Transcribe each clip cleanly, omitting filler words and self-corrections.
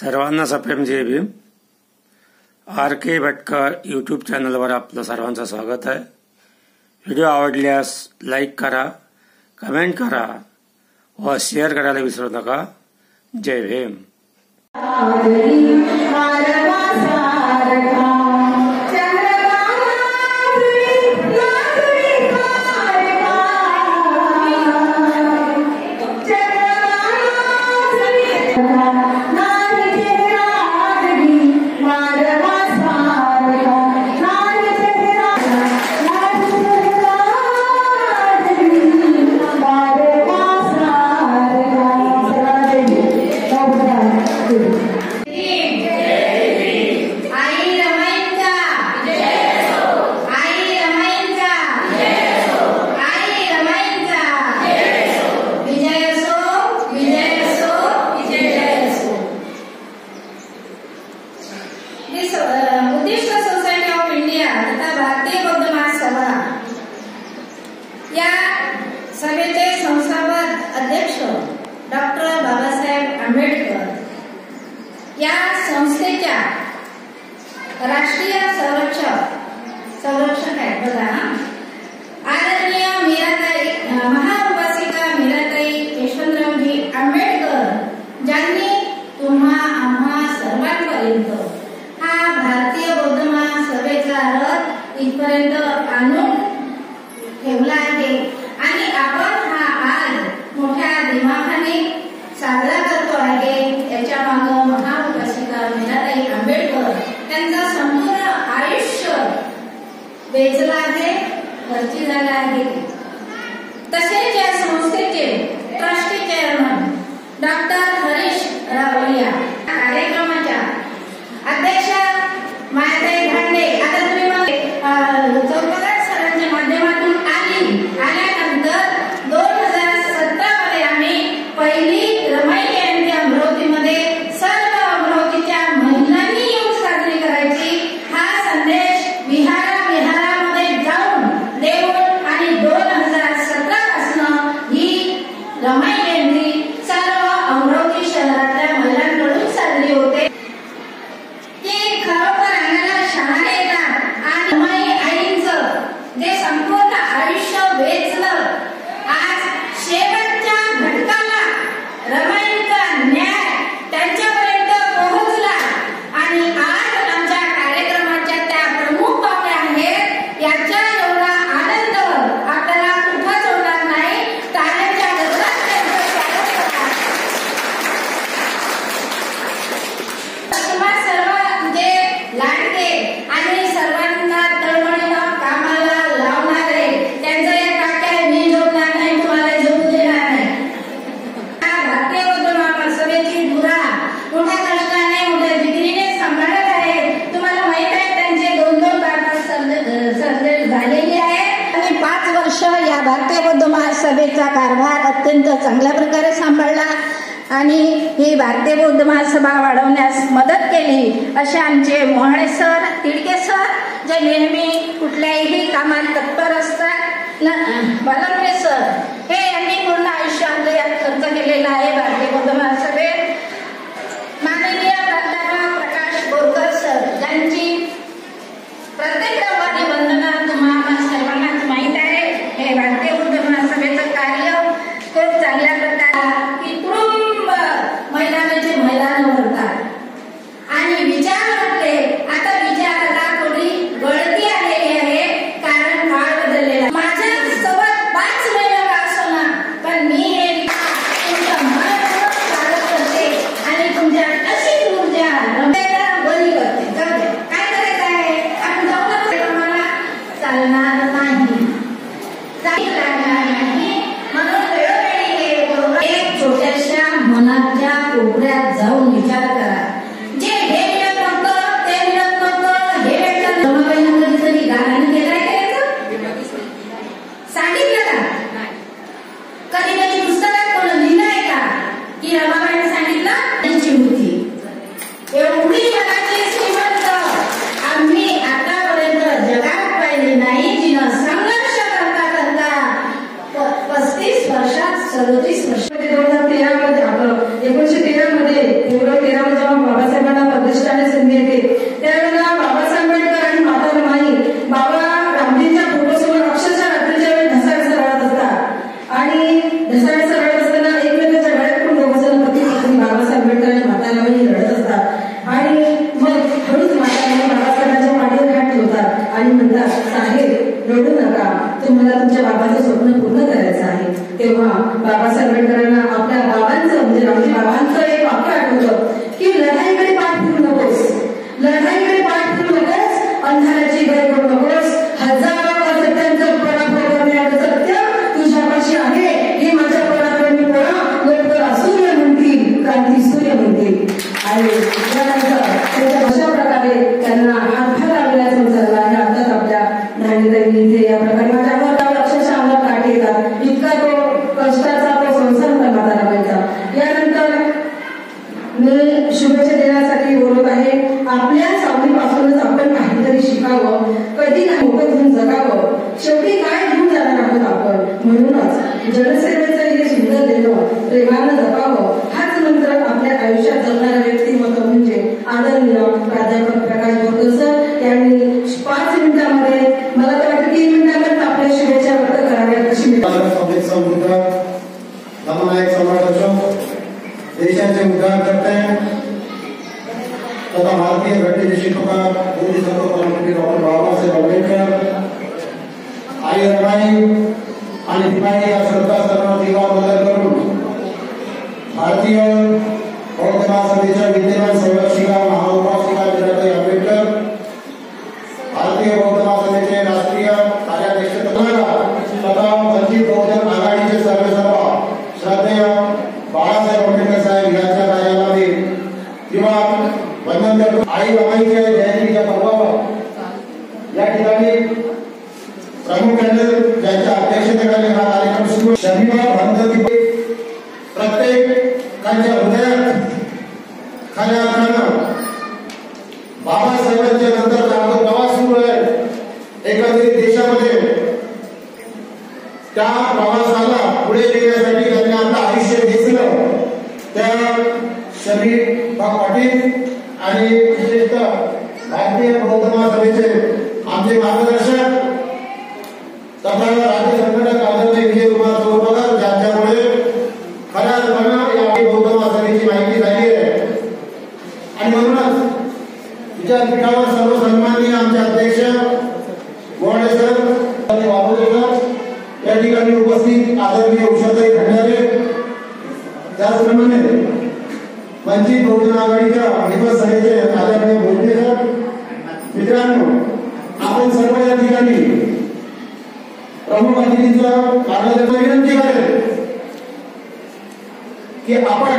सर्वांना सप्रेम जय Bhim. RK Bhatkar YouTube चॅनलवर आपलं सर्वांचं स्वागत आहे. व्हिडिओ आवडल्यास लाईक करा, कमेंट करा व शेअर करायला विसरू नका. जय Bhim. Buddhist society of India तथा भारतीय बौद्ध महासभा या सभेचे संस्थापक अध्यक्ष डॉक्टर बाबासाहेब आंबेडकर या संस्थेच्या राष्ट्रीय संरक्षक आहेत बघा. आदरणीय मीराताई महाउपासिका मीराताई यशवंतरावजी आंबेडकर ज्यांनी तुम्हा आम्हा सर्वांपर्यंत भारतीय बौद्ध महासभेचा रथ इथपर्यंत आणून ठेवला आहे आणि आपण हा आज मोठ्या दिमाखाने साजरा करतो आहे. याच्या मागे महाउपासिका मीराताई आंबेडकर त्यांचं संपूर्ण आयुष्य वेचलं आहे, खर्ची झालं आहे. तसेच या संस्थेचे trustee chairman doctor Harish Rawalia कार्यक्रमाच्या अध्यक्ष मायाताई भांडे. आता तुम्ही चौकदार सरांच्या माध्यमातून आल्यानंतर 2017 मध्ये आम्ही पहिली रमाई जयंती अमरावतीमध्ये सर्व अमरावतीच्या महिलांनी येऊन साजरी करायची हा संदेश विहारामध्ये जाऊन देऊन आणि 2017 पासून ही रमाई जयंती सर्व अमरावती शहरातल्या महिलांकडून साजरी होते. जे संपूर्ण आयुष्य वेचलं आज शेवटच्या घटकाला रमाईचा न्याय त्यांच्यापर्यंत पोहोचला आणि आज आमच्या कार्यक्रमाच्या त्या प्रमुख पाहुण्या आहेत. याच्या एवढा आनंद आपल्याला कुठंच होणार नाही. टाळ्यांच्या गजरात त्यांचं स्वागत करा. तुम्हा सर्व जे लाडके आणि सर्वांना तळमळीनं कामाला लावणारे त्यांचं या काक्या मी झोपणार नाही, तुम्हाला झोपू देणार नाही. भारतीय बौद्ध महासभेची धुरा मोठ्या कष्टाने मोठ्या जिगरीने सांभाळत आहे. तुम्हाला माहित आहे त्यांचे 2 सर्जरी झालेली आहे आणि 5 वर्ष या भारतीय बौद्ध महासभेचा कारभार अत्यंत चांगल्या प्रकारे सांभाळला आणि ही भारतीय बौद्ध महासभा वाढवण्यास मदत केली. असे आमचे मोहाळे सर, तिडके सर जे नेहमी कुठल्याही कामात तत्पर असतात. बालमरे सर हे यांनी पूर्ण आयुष्य आपलं यात खर्च केलेला आहे भारतीय बौद्ध महासभेत. माननीय प्राध्यापक प्रकाश बोरकर सर ज्यांची प्रत्येक रविवारी वंदना तुम्हाला सर्वांना माहीत आहे. हे भारतीय बौद्ध महासभेचं कार्य खूप चांगल्या प्रकारे कुटुंब महिलांचे महिलांना भरतात आणि विचार करते. आता विचाराला थोडी गळती आलेली आहे कारण काळ बदललेला. माझ्या सोबत 5 महिला का असो ना पण मी हे तुमचं मनपूर्वक स्वागत करते. आणि त्यानंतर त्यांच्या अशा प्रकारे त्यांना हातभार लावलेला संसारला हे आताच आपल्या नानीताईंनी इथे या प्रकारे माझ्यावर अक्षरशः अंगात काठी येतात. इतका तो कष्टाचा तो संसार होता माझा रमाईचा. यानंतर मी शुभेच्छा देण्यासाठी बोलत आहे. आपल्या सावलीपासूनच आपण काहीतरी शिकावं, कधी नाही मोठं घेऊन जगावं. शेवटी काय घेऊन जाणार आहोत आपण. म्हणूनच जनसेवेचं हे सुंदर देणं प्रेमानं जपावं हाच मंत्र आपल्या आयुष्यात जगणारं व्यक्तिमत्व म्हणजे आदरणीय प्राध्यापक प्रकाश बोरकर सर यांनी 5 मिनिटांमध्ये मला तर वाटतं 3 मिनिटांमध्ये आपल्या शुभेच्छा व्यक्त कराव्यात अशी देशाचे उद्धार करते तथा भारतीय घटनेचे शिल्पकार डॉक्टर बाबासाहेब आंबेडकर आई रमाई आणि दिवाळी या श्रद्धा सर्व बदल करून भारतीय बौद्ध महासभेच्या विद्यमान संरक्षिका महाउपासिका मीराबाई आंबेडकर, भारतीय बौद्ध महासभेचे राष्ट्रीय कार्याध्यक्ष तथा वंचित बहुजन आघाडीचे सर्वेसर्वा श्रद्धेय बाळासाहेब आंबेडकर साहेब यांच्या कार्याला मी किंवा वंदन करतो. आई रमाईच्या जयंतीच्या पर्वावर या ठिकाणी प्रामुख्याने ज्यांच्या अध्यक्षतेखाली हा कार्यक्रम सुरू शनिवार भांडती प्रत्येकाच्या हृदयात खऱ्या अर्थानं बाबासाहेबांच्या नंतर आपला प्रवास सुरू आहे. एकंदरीत देशामध्ये त्या प्रवासाला पुढे नेण्यासाठी त्यांनी आपलं आयुष्य घेतलं. त्या शरीर पाटील आणि विशेषतः भारतीय बौद्ध महासभेचे आमचे मार्गदर्शक तथा राज्य संघटक आदरणीय विजय कुमार चौरकर ज्यांच्यामुळे खऱ्या अर्थानं या बौद्ध महासभेची माहिती झाली आहे. आणि म्हणूनच विचारपीठावर सर्व सन्माननीय आमचे अध्यक्ष गोवाडे सर आणि वाबोले सर या ठिकाणी उपस्थित आदरणीय उषाताई खंडारे, त्याचप्रमाणे वंचित बहुजन आघाडीच्या हिंमत सभेचे आदरणीय बोलते सर. मित्रांनो, आपण सर्व या ठिकाणी प्रमुख अतिथींचं मार्गदर्शन विनंती करेल की आपण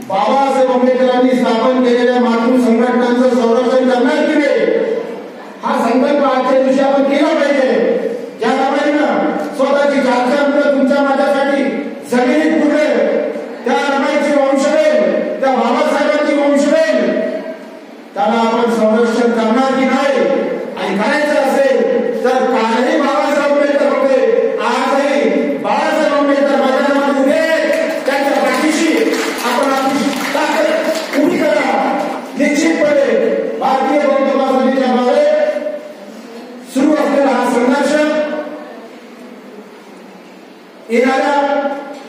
बाबासाहेब आंबेडकरांनी स्थापन केलेल्या मातृ संघटनांचं संरक्षण करणार की नाही हा संकल्प आजच्या दिवशी आपण केला पाहिजे. ज्याप्रमाणे स्वतःची 4 मुलं तुमच्या माझ्यासाठी जमिनीत पुरले, त्या रमाईचे वंशवेल, त्या बाबासाहेबांची वंशवेल, त्याला आपण संरक्षण करणार की नाही. आणि करायचं असेल तर कालही बाबासाहेब आंबेडकर होते, आजही बाळासाहेब आंबेडकर मैदानामध्ये उभे, त्यांच्या पाठीशी आपण आपली ताकद उभी करा. निश्चितपणे भारतीय बौद्ध महासभेच्या द्वारे सुरू असलेला हा संघर्ष येणाऱ्या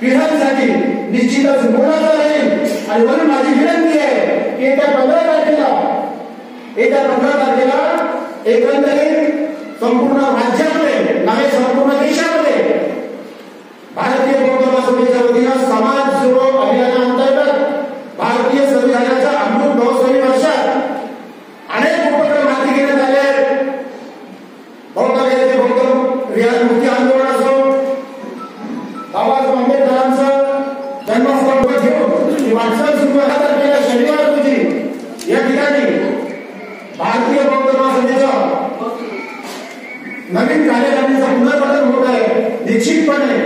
पिढ्यांसाठी निश्चितच मोलाचा राहील. आणि म्हणून माझी विनंती आहे की येत्या 15 तारखेला एकंदरीत संपूर्ण राज्यामध्ये नव्हे संपूर्ण देशामध्ये भारतीय बौद्ध महासभेच्या वतीनं समाज जोडो अभियानाअंतर्गत भारतीय संविधानाच्या अमृत महोत्सवी वर्षात अनेक उपक्रम हाती घेण्यात आले आहेत. बौद्ध विहार मुक्ती आंदोलन असो, बाबासाहेब आंबेडकरांचं जन्मस्थळ घेऊन वाटचाल सुरू तारखेला शनिवार रोजी या ठिकाणी भारतीय बौद्ध महासभेचं नवीन कार्यकारिणीचं पुनर्गठन होत आहे. निश्चितपणे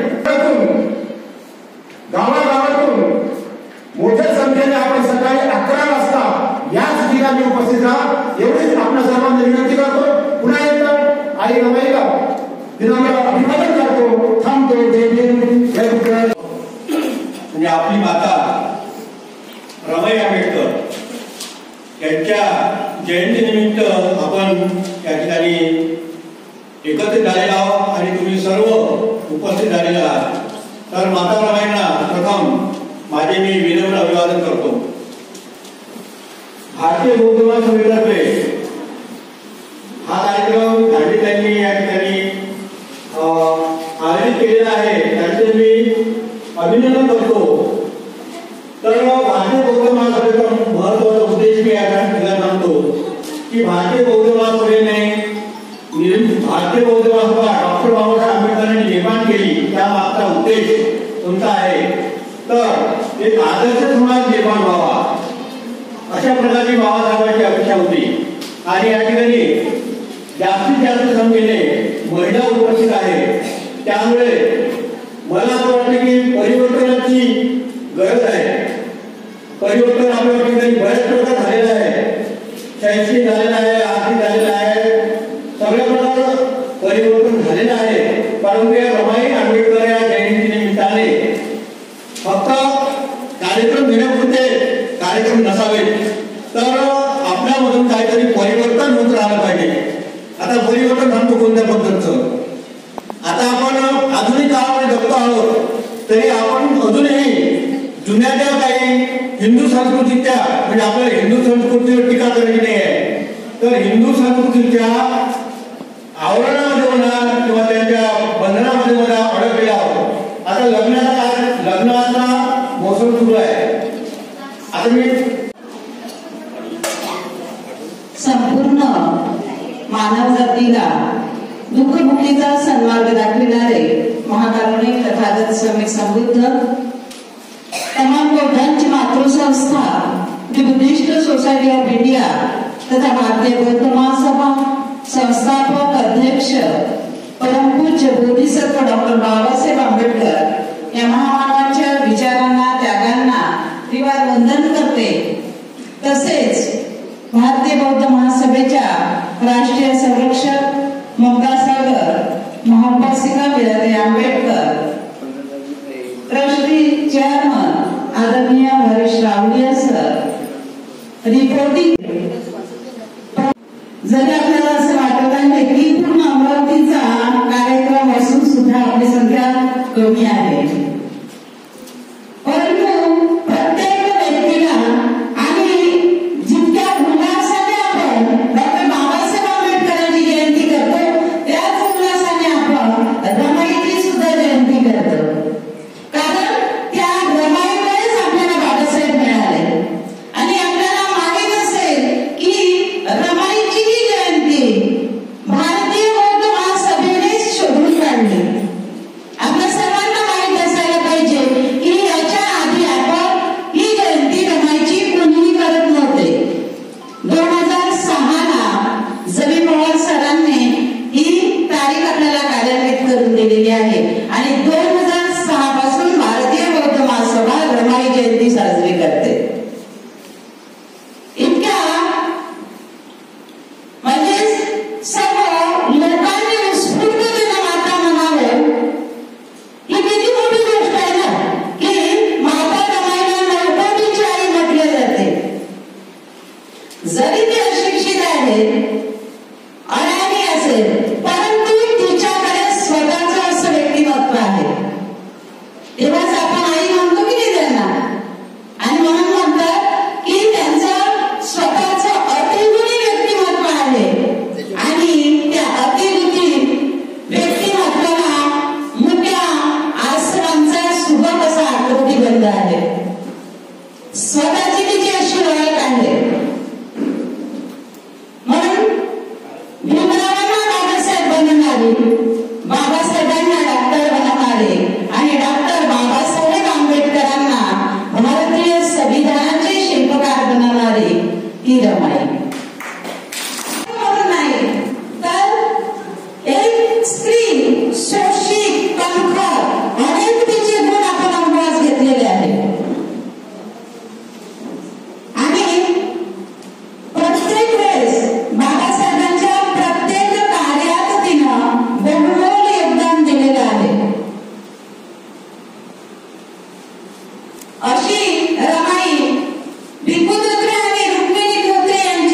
गावागावातून मोठ्या संख्येने आपण सकाळी 11 वाजता याच ठिकाणी उपस्थित राहा एवढीच आपल्या सर्वांना विनंती करतो. पुन्हा एकदा आई रमाईला विनम्र अभिवादन करतो. थांबतो. जय भीम, जय बुद्ध. म्हणजे आपली माता रमाई आंबेडकर यांच्या जयंतीनिमित्त आपण या ठिकाणी एकत्रित झालेला आहोत आणि तुम्ही सर्व उपस्थित झालेला आहात. तर माता रमाईंना प्रथम माझे मी विनम्र अभिवादन करतो. भारतीय बौद्ध महासभेतर्फे हा कार्यक्रम धार्मिकांनी या ठिकाणी आयोजित केलेला आहे, त्यांचे मी अभिनंदन करतो. तर भारतीय बौद्ध महासभेचा महत्वाचा उद्देश मी या ठिकाणी सांगतो की भारतीय बौद्ध महासभेने भारतीय बौद्ध महासभा डॉक्टर बाबासाहेब आंबेडकरांनी निर्माण केली, त्या मागचा उद्देश कोणता आहे तर एक आदर्श समाज निर्माण व्हावा. अशा प्रकारची बाबासाहेबांची अपेक्षा होती. आणि या ठिकाणी जास्तीत जास्त संख्येने महिला उपस्थित आहे. त्यामुळे मला असं वाटतं की परिवर्तनाची गरज आहे. परिवर्तन आपल्या ठिकाणी बऱ्याच प्रकार झालेलं आहे. शैक्षणिक झालेलं आहे, आर्थिक झालेलं आहे, सगळ्या प्रकार परिवर्तन झालेलं आहे. परंतु या रमाई आंबेडकर या जयंती निमित्ताने फक्त कार्यक्रम घेण्यापुरते कार्यक्रम नसावेत, तर आपल्यामधून काहीतरी परिवर्तन होत राहिलं पाहिजे. आता परिवर्तन म्हणतो कोणत्या पद्धतीचं? आता आपण आधुनिक काळामध्ये जगतो आहोत, तरी आपण अजूनही जुन्या ज्या काही हिंदू संस्कृतीच्या, म्हणजे आपल्याला हिंदू संस्कृतीवर टीका करायची नाही आहे, तर हिंदू संस्कृतीच्या आवरणामध्ये म्हणा किंवा त्यांच्या बंधनामध्ये म्हणा अडकलेला आहोत. आता लग्नाचा मोसम सुरू आहे. आता मी संपूर्ण मानव जातीला दुःखमुक्तीचा सन्मार्ग दाखविणारे महाकारुणिक तथागत श्रमिक समृद्ध तमाम बौद्धांची मातृसंस्था the Buddhist society of India तथा भारतीय बौद्ध महासभा संस्थापक अध्यक्ष परमपूज्य बोधिसत्व डॉक्टर बाबासाहेब आंबेडकर या महामानवांच्या विचारांना, त्यागांना त्रिवार वंदन करते. तसेच भारतीय बौद्ध महासभेच्या राष्ट्रीय संरक्षक ममता सागर, महाउपासिका मीराताई आंबेडकर, ट्रस्टी चेअरमन आदरणीय हरीश रावलिया सर, रिपोर्टिंग. जरी आपल्याला असं वाटत आहे की पूर्ण अमरावतीचा कार्यक्रम असून सुद्धा आपली संख्या कमी आहे, परंतु प्रत्येक व्यक्तीला आणि जितक्या उल्हासाने आपण डॉक्टर बाबासाहेब आंबेडकरांची जयंती करतो, त्याच उल्हासाने आपण रमाईची सुद्धा जयंती करतो. कारण त्या रमाईमुळेच आपल्याला बाबासाहेब मिळाले. आणि आपल्याला माहित असेल की रमाईची ही जयंती भारतीय बौद्ध महासभेनेच शोधून काढली. आपल्या सर्वांना माहित असायला पाहिजे की याच्या आधी आपण ही जयंती रमाईची कोणीही करत नव्हते. 2006ला जबी पवार सरांनी ही तारीख आपल्याला कार्यान्वित करून दिलेली आहे आणि 2006 पासून भारतीय बौद्ध महासभा रमाई जयंती साजरी करते. इतक्या म्हणजे सर्व लोकांनी उत्स्फूर्ततेने माता म्हणावं, ही किती मोठी गोष्ट आहे ना, की माता रमाईला नवकोटीची आई म्हटले जाते. जरी ती अशिक्षित आहे, अडाणी असेल, परंतु तिच्याकडे स्वतःचं असं व्यक्तिमत्व आहे. तेव्हाच आपण आई म्हणतो की नाही त्यांना, आणि म्हणून म्हणतात की त्यांचं स्वतःचं अतिगुणी व्यक्तिमत्व आहे. आणि त्या अतिगुणी व्यक्तिमत्वाला मोठ्या आश्रमांचा सुबक असा आकृतीबंध आहे. स्वतःची तिची अशी ओळख आहे. म्हणून भीमरावांना बाबासाहेब बनवणारी, बाबासाहेबांना डॉक्टर बनवणारे आणि डॉक्टर बाबासाहेब आंबेडकरांना भारतीय संविधानाचे शिल्पकार बनवणारे ही रमाई. नाही तर एक स्त्री शोषित, कणखर अनेक तिचे गुण आपण अनुभवास घेतलेले आहे. आणि प्रत्येक वेळेस बाबासाहेबांच्या प्रत्येक कार्यात तिनं बहुमोल योगदान दिलेलं आहे. अशी रमाई भिकू धोत्रे आणि रुक्मिणी धोत्रे यांची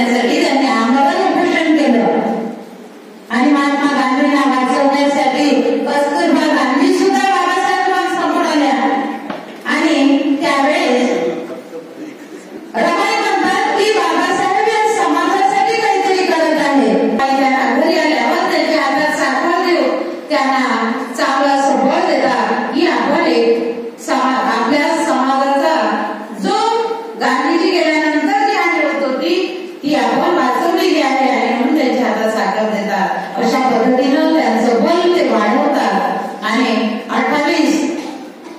करण्यासाठी त्यांनी आमरण उपोषण केलं आणि महात्मा गांधींना वाचवण्यासाठी कस्तुरबा गांधी सुद्धा बाबासाहेबांसमोर आल्या आणि त्यावेळेस रमाई म्हणतात की बाबासाहेब या समाजासाठी काहीतरी करत आहे. त्यांना घरी आल्यावर त्यांच्या हातात साखर देऊ त्यांना चांगला सबळ देतात की आपण एक आपल्या समाजाचा जो गांधीजी गेल्यानंतर जी हानी होत होती ती आपण वाचवलेली आहे आणि म्हणून त्यांच्या हातात साखर देतात. अशा पद्धतीनं त्यांचं बल ते वाढवतात आणि 28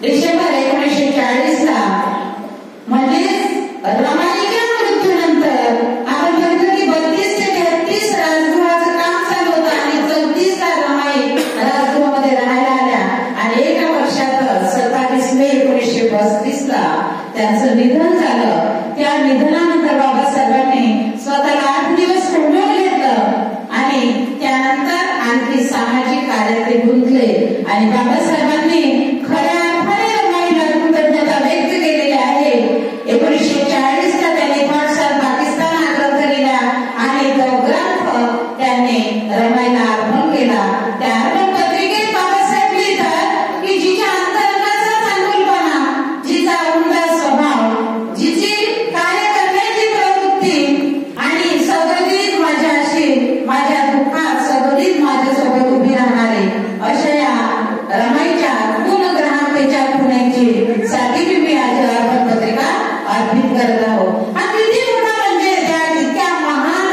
डिसेंबर 1940 ला म्हणजेच रमाईच्या मृत्यूनंतर आपण बघितलं की 32 ते 33 राजगृहाचं काम चालू होतं आणि 34 ला रमाई राजगृहामध्ये राहायला आल्या आणि एका वर्षात 27 मे 1935 ला त्यांचं निधन झालं. त्या निधनानंतर बाबासाहेबांनी स्वतःला 8 दिवस कोंडून घेतलं आणि त्यानंतर आणखी सामाजिक कार्यात ते गुंतले आणि बाबासाहेबांनी खऱ्या अर्थाने रमाईला कृतज्ञता व्यक्त केलेली आहे. 1940 ला त्यांनी पाठशाल पाकिस्तान हा ग्रंथ लिहिला आणि तो ग्रंथ त्यांनी रमाईला अर्पण केला. त्या अर्पण पत्रिकेत बाबासाहेब लिहितात की जिच्या अंतरंगाचा चांगुलपणा, जिचा उमदा स्वभाव, जिची कार्य करण्याची प्रवृत्ती आणि सदोदित माझ्याशी माझ्या दुःखात सदोदित माझ्यासोबत उभी राहणारे अशा या रमाईच्या गुणग्राहकतेच्या पुण्याची साठी मी आज अर्पण पत्रिका अर्पित करत आहोत. हा किती मोठा म्हणजे त्या इतक्या महान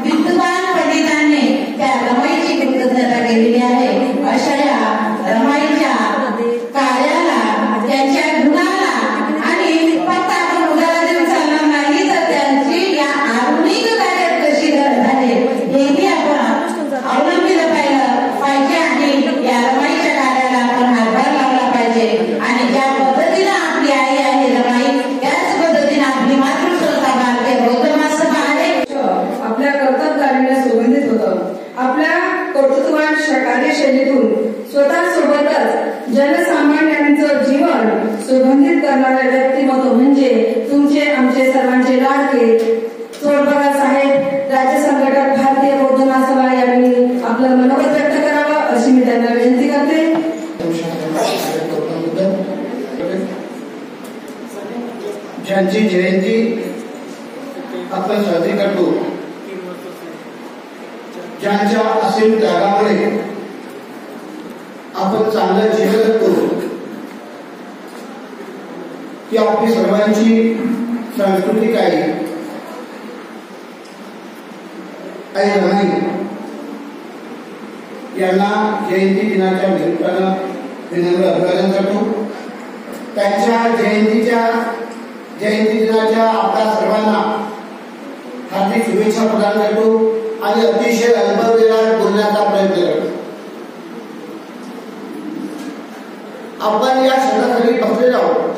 विद्वान पंडितांनी त्या रमाईची कृतज्ञता केलेली आहे. अशा या रमाईच्या कार्याला त्यांच्या गुणाला आणि फक्त आपण उदाहरण देऊन चालणार नाही तर त्यांची या आधुनिक कार्यात कशी गरज आहे हेही आपण अवलंबिलं पाहिजे आणि या रमाईच्या कार्याला आपण हातभार लावला पाहिजे आणि ज्या पद्धतीनं आपली आई आहे रमाई त्याच पद्धतीने आपली मातृसंस्था भारतीय बौद्ध महासभा आहे. आपल्या कर्तव्यकार्याला सुगंधित होतं. आपल्या कर्तृत्ववान कार्यशैलीतून स्वतः सोबतच जनसामान्यांचं जीवन सुगंधित करणारे व्यक्तिमत्व म्हणजे तुमचे आमचे सर्वांचे लाडके चोरबगा साहेब, राज्य संघटक भारतीय बौद्ध महासभा यांनी आपलं मनोगत व्यक्त करावं अशी मी त्यांना विनंती करते. ज्यांची जयंती आपण साजरी करतो, ज्यांच्या असीम त्यागामुळे आपण चांगलं जीवन जगतो, ती आपली सर्वांची सांस्कृतिक आहे. आई रमाई यांना जयंती दिनाच्या निमित्तानं विनम्र अभिवादन करतो. त्यांच्या जयंती दिनाच्या आपल्या सर्वांना हार्दिक शुभेच्छा प्रदान करतो आणि अतिशय अल्प वेळात बोलण्याचा प्रयत्न करतो. आपण या क्षणाखाली बसलेलो आहोत.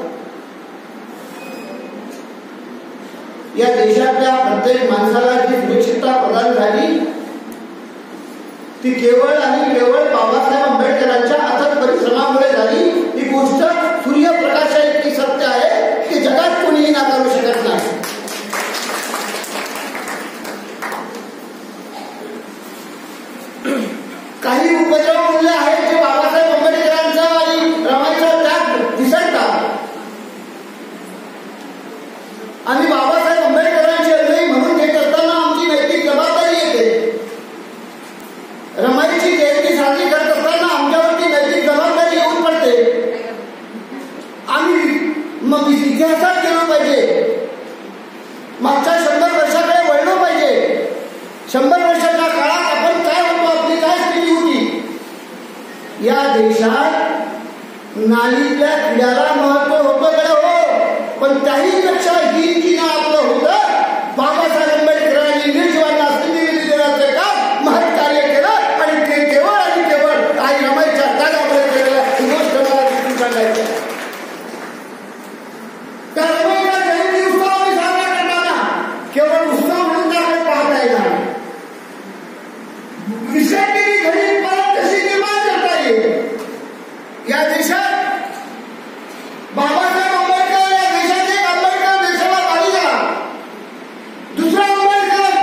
या देशातल्या प्रत्येक माणसाला जी सुरक्षितता प्रदान झाली ती केवळ आणि केवळ बाबासाहेब आंबेडकरांच्या अथक परिश्रमामुळे झाली. ही गोष्ट सूर्यप्रकाशा इतकी सत्य आहे की जगात कोणीही नाकारू शकत नाही. काही उपद्रव मूल्य आहेत जे बाबासाहेब आंबेडकरांचा आणि रमाईचा त्याग विसरतात आणि बाबासाहेब आंबेडकरांची अन्वयी म्हणून हे करताना आमची नैतिक जबाबदारी येते. रमाईची जयंती साजरी करत असताना आमच्यावरती नैतिक जबाबदारी येऊन पडते. आम्ही मग इतिहासात गेलो पाहिजे, मागच्या 100 वर्षाकडे वळलो पाहिजे. 100 वर्षाच्या काळात आपण काय होतो, आपली काय स्थिती होती. या देशात नालीतल्या किड्याला महत्व होतं का हो, पण त्याही पेक्षा हीनकीनं आपलं होतं. बाबासाहेब आंबेडकरांनी निर्जीवांना संधी देण्याचं काम महत् कार्य केलं आणि ते केवळ आणि केवळ आई रमाईच्या त्यागामुळे केलेलं ही गोष्ट मला तिथून सांगायची. त्या रमाईचा जयंती उत्सव आम्ही साजरा करताना केवळ उत्सव म्हणून त्याकडे पाहता येणार. विसरलेली घडी परत कशी निर्माण करता येईल. या देशात बाबासाहेब आंबेडकर या देशात एक आंबेडकर देशाला बाधी झाला, दुसरा आंबेडकर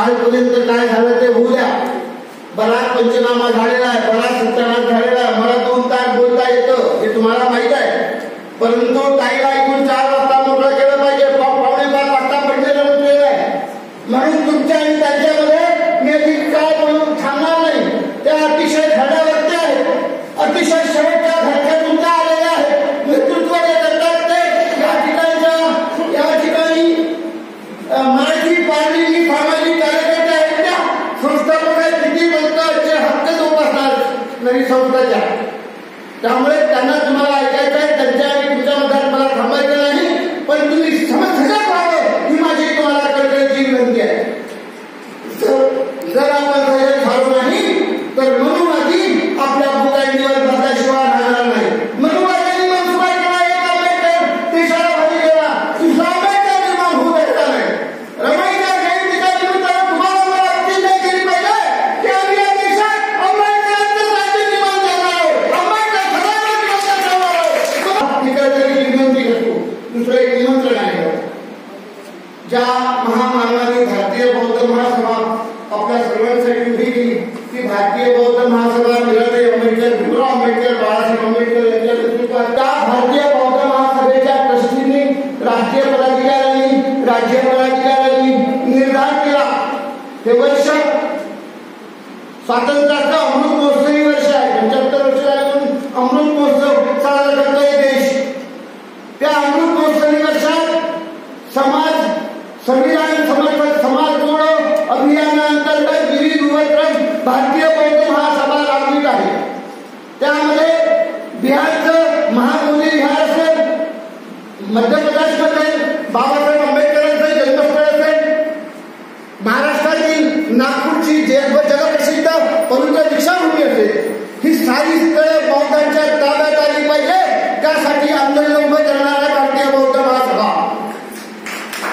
कालपर्यंत काय झालं ते होऊ द्या. बराच पंचनामा झालेला आहे, बराच सूचना झालेला आहे. मला 2 तास बोलता येतं हे तुम्हाला माहित आहे, परंतु ताईला इथून 4 वाजता मोकळं केलं पाहिजे. 5:45 वाजता पडलेलं होते आहे. म्हणून तुमच्या आणि त्यांच्यामध्ये मी अधिक काय म्हणून थांबणार नाही. त्या अतिशय खड्यावरती आहेत, अतिशय शेवटच्या घरच्यातून त्या आलेल्या आहेत. नेतृत्व जे करतात ते या ठिकाणी मराठी पार्टी सामाजिक कार्यकर्ते आहेत, त्या संस्थापक आहेत. किती बोलतात हक्क जोपासणार नवी संस्थाच्या. त्यामुळे त्यांना तुम्हाला ऐकायचं आहे, त्यांच्या आणि तुमच्या मधात मला थांबायचं नाही. पण तुम्ही समजदार व्हावं ही माझी तुम्हाला कळकळीची विनंती आहे. जर आपण सजग झालो नाही तर मनुवादी आपल्या भूताईंवर बसल्याशिवाय राहणार नाही. मनुवाद्यांनी मनसुबा केला, एक आंबेडकर देशाला भावी केला, दुसरा आंबेडकर निर्माण होऊ द्यायचा नाही. रमाईच्या जयंतीच्या निमित्तानं तुम्हाला मला अपेक्षा केली पाहिजे की आम्ही या देशात आंबेडकरांचं राज्य निर्माण करणार आहोत, आंबेडकर सदैव निर्माण करणार आहोत. तिकडे विनंती करतो. दुसरं एक निमंत्रण आहे. ज्या महामानवाने भारतीय बौद्ध महासभा आपल्या सर्वांसाठी उभी केली, ती भारतीय बौद्ध महासभा मिळाले आंबेडकर, भीमराव आंबेडकर, बाळासाहेब आंबेडकर यांच्या नेतृत्वात त्या भारतीय बौद्ध महासभेच्या ट्रस्टींनी, राष्ट्रीय पदाधिकाऱ्यांनी, राज्य पदाधिकाऱ्यांनी निर्धार केला. हे वर्ष स्वातंत्र्याचा अमृत महोत्सवी वर्ष आहे. 75 वर्ष झाले म्हणून अमृत महोत्सव साजरा करतोय देश. त्या अमृत महोत्सवी वर्षात समाज संविधान समर्पक समाज जोडो अभियानाअंतर्गत विविध उपक्रम भारतीय बौद्ध महासभा राबवित आहे. त्यामध्ये बिहारचं महाबोधी विहार असेल, मध्य प्रदेशमध्ये बाबासाहेब आंबेडकरांचं जन्मस्थळ असेल, महाराष्ट्रातील नागपूरची जगप्रसिद्ध पवित्र दीक्षाभूमी असेल, ही सारी स्थळं बौद्धांच्या ताब्यात आली पाहिजे. त्यासाठी आंदोलन उभं करणार आहे भारतीय बौद्ध महासभा.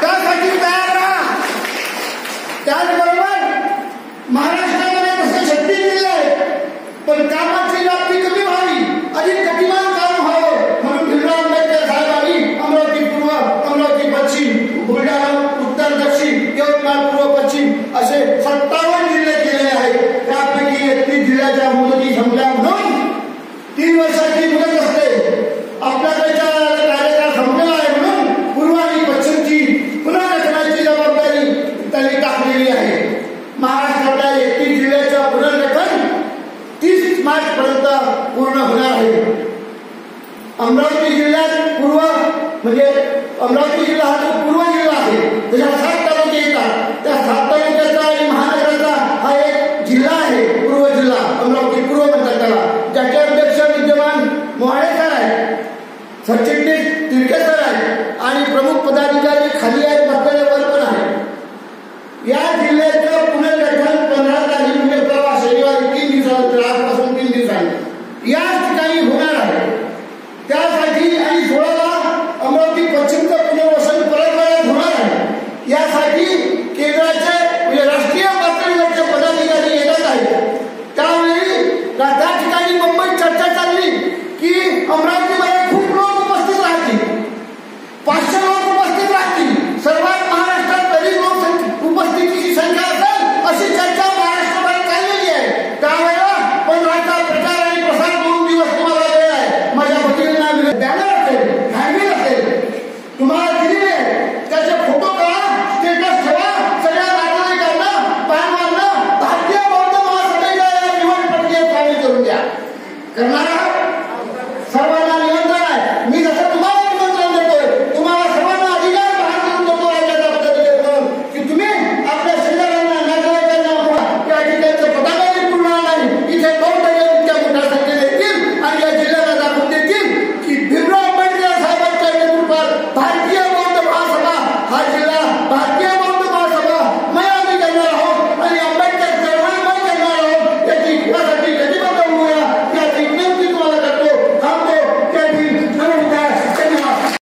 त्यासाठी तयार राहा. त्याचबरोबर महाराष्ट्रामध्ये तसे 36 जिल्हे आहेत, पण कामाची व्याप्ती कमी व्हावी, अधिक गतिमान काम व्हावं म्हणून भीमराव आंबेडकर साहेबांनी अमरावती पूर्व, अमरावती पश्चिम, बुलढाणा उत्तर दक्षिण, यवतमाळ पूर्व पश्चिम असे 57 जिल्हे केलेले आहेत. त्यापैकी 31 जिल्ह्याच्या मुदती संपल्या म्हणून 3 वर्षाची मुदत असते. आपल्याकडच्या कार्यकाळ संपलेला आहे म्हणून पूर्व आणि पश्चिमची पुनर्रचनाची जबाबदारी त्यांनी टाकलेली आहे. महाराष्ट्रातल्या 31 जिल्ह्याच्या पुनर्गठन 30 मार्च पर्यंत पूर्ण होणार आहे. अमरावती जिल्ह्यात पूर्व म्हणजे अमरावती जिल्हा हा जो पूर्व जिल्हा आहे, त्याच्यात 7 तालुके येतात. त्या 7 तालुक्याचा आणि महानगराचा हा एक जिल्हा आहे, पूर्व जिल्हा, अमरावती पूर्व म्हणतात त्याला. ज्याचे अध्यक्ष विद्यमान मोहाळे सर आहेत, सरचिटणीस तिडके सर आहेत आणि प्रमुख पदाधिकारी खाली आहेत, बसलेल्यावर पण आहेत. या जिल्ह्याचं पुनर्गठन 15 तारीख म्हणजे परवा शनिवारी 3 दिवसानंतर, आजपासून 3 दिवसांनी या